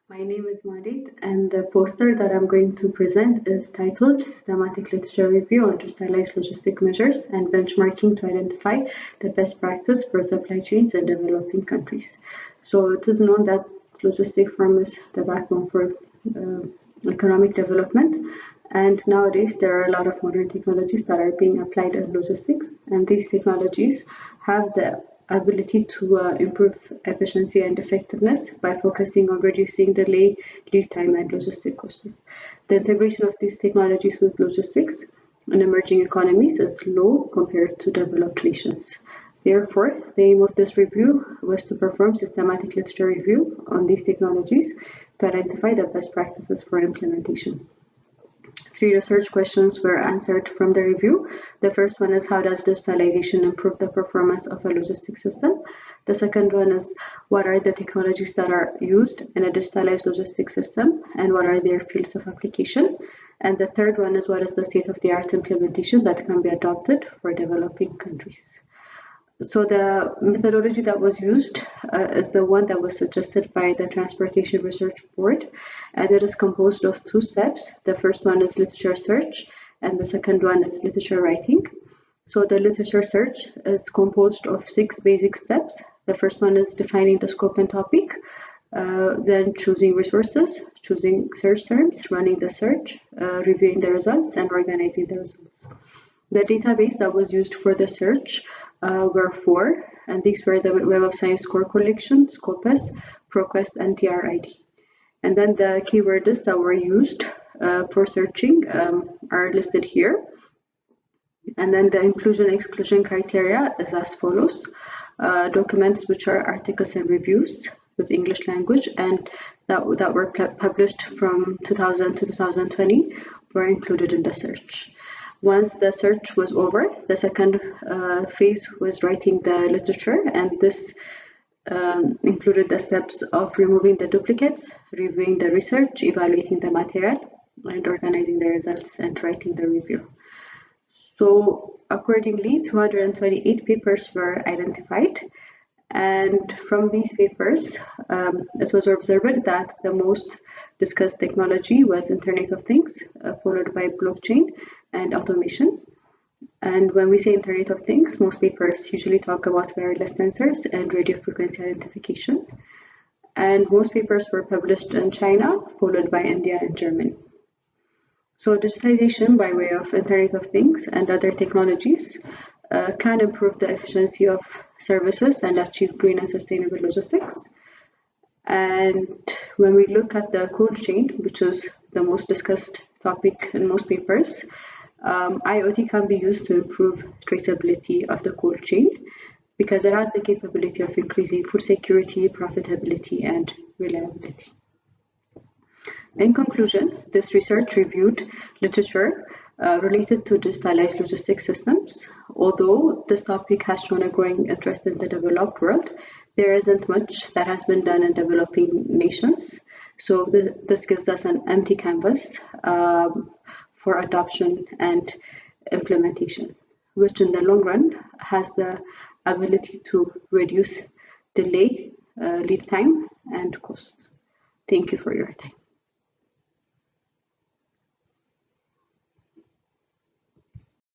My name is Marit, and the poster that I'm going to present is titled Systematic Literature Review on Digitalized Logistic Measures and Benchmarking to Identify the Best Practice for Supply Chains in Developing Countries. So it is known that logistic forms the backbone for economic development, and nowadays there are a lot of modern technologies that are being applied in logistics, and these technologies have the ability to improve efficiency and effectiveness by focusing on reducing delay, lead time, and logistic costs. The integration of these technologies with logistics in emerging economies is low compared to developed nations. Therefore, the aim of this review was to perform systematic literature review on these technologies to identify the best practices for implementation. 3 research questions were answered from the review. The first one is, how does digitalization improve the performance of a logistics system? The second one is, what are the technologies that are used in a digitalized logistics system and what are their fields of application? And the third one is, what is the state-of-the-art implementation that can be adopted for developing countries? So the methodology that was used is the one that was suggested by the Transportation Research Board, and it is composed of 2 steps. The first one is literature search, and the second one is literature writing. So the literature search is composed of 6 basic steps. The first one is defining the scope and topic, then choosing resources, choosing search terms, running the search, reviewing the results, and organizing the results. The database that was used for the search were 4, and these were the Web of Science Core Collection, Scopus, ProQuest, and TRID. And then the keywords that were used for searching are listed here. And then the inclusion-exclusion criteria is as follows. Documents which are articles and reviews with English language and that were published from 2000 to 2020 were included in the search. Once the search was over, the second phase was writing the literature, and this included the steps of removing the duplicates, reviewing the research, evaluating the material, and organizing the results and writing the review. So accordingly, 228 papers were identified, and from these papers, it was observed that the most discussed technology was Internet of Things, followed by blockchain and automation. And when we say Internet of Things, most papers usually talk about wireless sensors and radio frequency identification. And most papers were published in China, followed by India and Germany. So digitization by way of Internet of Things and other technologies can improve the efficiency of services and achieve green and sustainable logistics. And when we look at the cold chain, which is the most discussed topic in most papers, IoT can be used to improve traceability of the cold chain because it has the capability of increasing food security, profitability, and reliability. In conclusion, this research reviewed literature related to digitalized logistics systems. Although this topic has shown a growing interest in the developed world, there isn't much that has been done in developing nations. So this gives us an empty canvas for adoption and implementation, which in the long run has the ability to reduce delay, lead time, and costs. Thank you for your time.